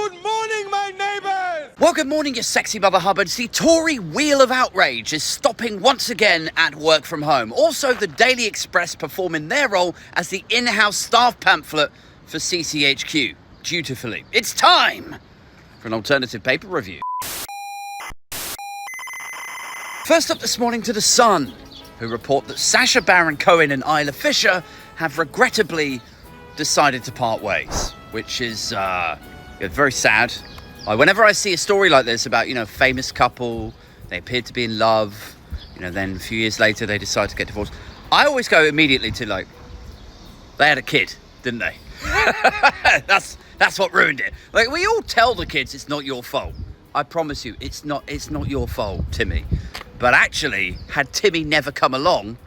Good morning, my neighbours! Well, good morning, you sexy Bubba Hubbards. The Tory wheel of outrage is stopping once again at work from home. Also, the Daily Express performing their role as the in-house staff pamphlet for CCHQ, dutifully. It's time for an alternative paper review. First up this morning to The Sun, who report that Sacha Baron Cohen and Isla Fisher have regrettably decided to part ways, which is very sad. Whenever I see a story like this about, famous couple, they appeared to be in love, then a few years later they decide to get divorced, I always go immediately to they had a kid, didn't they? That's what ruined it. We all tell the kids it's not your fault. I promise you, it's not your fault, Timmy. But actually, had Timmy never come along,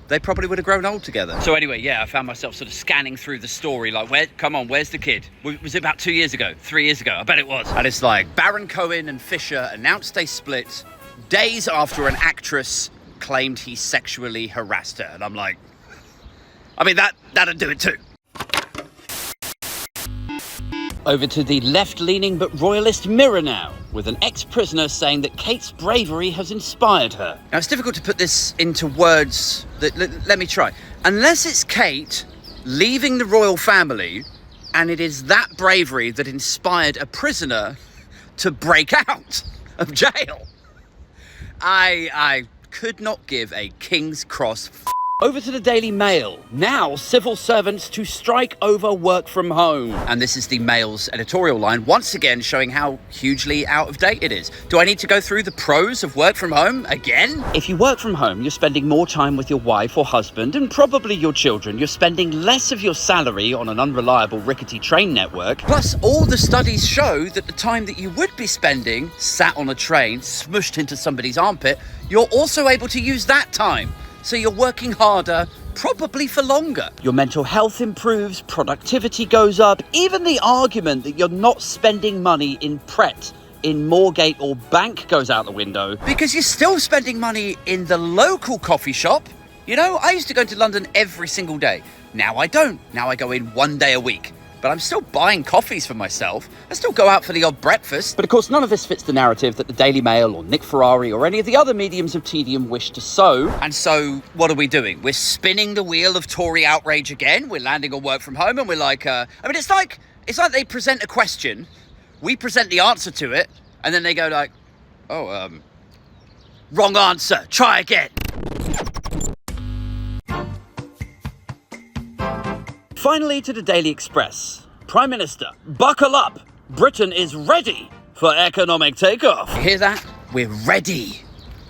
they probably would have grown old together. So anyway, I found myself sort of scanning through the story, where's the kid? Was it about 2 years ago? 3 years ago? I bet it was. And it's Baron Cohen and Fisher announced they split days after an actress claimed he sexually harassed her. And I'm that'd do it too. Over to the left-leaning but royalist Mirror now, with an ex-prisoner saying that Kate's bravery has inspired her. Now, it's difficult to put this into words. Let me try. Unless it's Kate leaving the royal family, and it is that bravery that inspired a prisoner to break out of jail, I could not give a King's Cross Over to the Daily Mail. Now, civil servants to strike over work from home. And this is the Mail's editorial line, once again showing how hugely out of date it is. Do I need to go through the pros of work from home again? If you work from home, you're spending more time with your wife or husband and probably your children. You're spending less of your salary on an unreliable, rickety train network. Plus, all the studies show that the time that you would be spending sat on a train, smushed into somebody's armpit, you're also able to use that time. So you're working harder, probably for longer. Your mental health improves, productivity goes up. Even the argument that you're not spending money in Pret, in Moorgate or bank goes out the window. Because you're still spending money in the local coffee shop. I used to go to London every single day. Now I don't. Now I go in 1 day a week. But I'm still buying coffees for myself. I still go out for the odd breakfast. But of course, none of this fits the narrative that the Daily Mail or Nick Ferrari or any of the other mediums of tedium wish to sow. And so, what are we doing? We're spinning the wheel of Tory outrage again. We're landing on work from home and we're it's like they present a question, we present the answer to it, and then they go wrong answer, try again. Finally, to the Daily Express. Prime Minister, buckle up. Britain is ready for economic takeoff. You hear that? We're ready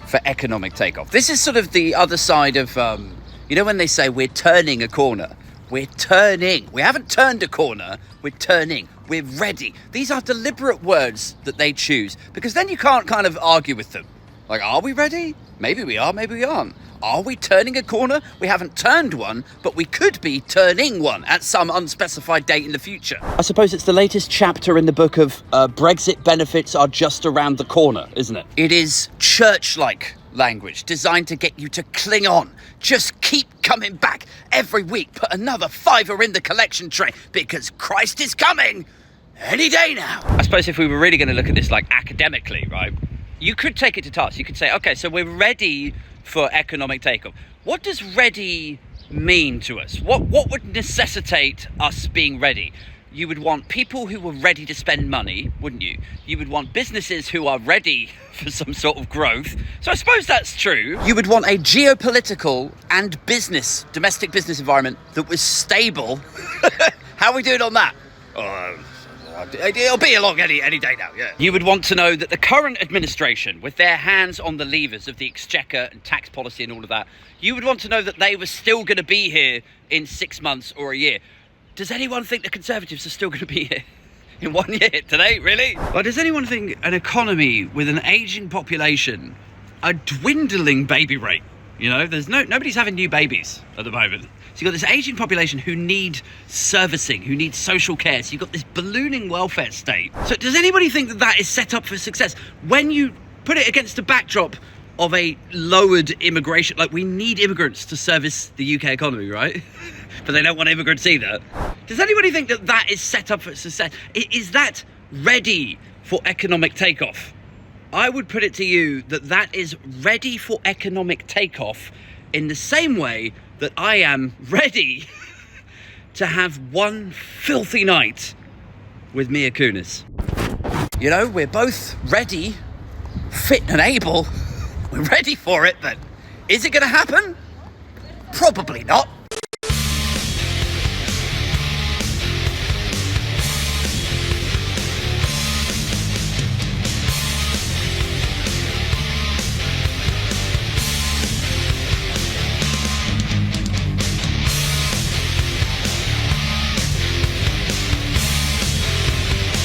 for economic takeoff. This is sort of the other side of, when they say we're turning a corner. We're turning. We haven't turned a corner. We're turning. We're ready. These are deliberate words that they choose because then you can't kind of argue with them. Are we ready? Maybe we are, maybe we aren't. Are we turning a corner? We haven't turned one, but we could be turning one at some unspecified date in the future. I suppose it's the latest chapter in the book of Brexit benefits are just around the corner, isn't it? It is church-like language designed to get you to cling on. Just keep coming back every week. Put another £5 in the collection tray because Christ is coming any day now. I suppose if we were really going to look at this academically, right? You could take it to task. You could say, okay, so we're ready for economic takeoff. What does ready mean to us? What would necessitate us being ready? You would want people who were ready to spend money, wouldn't you? You would want businesses who are ready for some sort of growth. So I suppose that's true. You would want a geopolitical and domestic business environment that was stable. How are we doing on that? It'll be along any day now, yeah. You would want to know that the current administration, with their hands on the levers of the exchequer and tax policy and all of that, you would want to know that they were still going to be here in 6 months or a year. Does anyone think the Conservatives are still going to be here in 1 year today, really? Or does anyone think an economy with an ageing population, a dwindling baby rate, nobody's having new babies at the moment. So you've got this ageing population who need servicing, who need social care. So you've got this ballooning welfare state. So does anybody think that that is set up for success? When you put it against the backdrop of a lowered immigration, we need immigrants to service the UK economy, right? But they don't want immigrants either. Does anybody think that that is set up for success? Is that ready for economic takeoff. I would put it to you that that is ready for economic takeoff in the same way that I am ready to have one filthy night with Mia Kunis. You know, we're both ready, fit and able. We're ready for it, but is it going to happen? Probably not.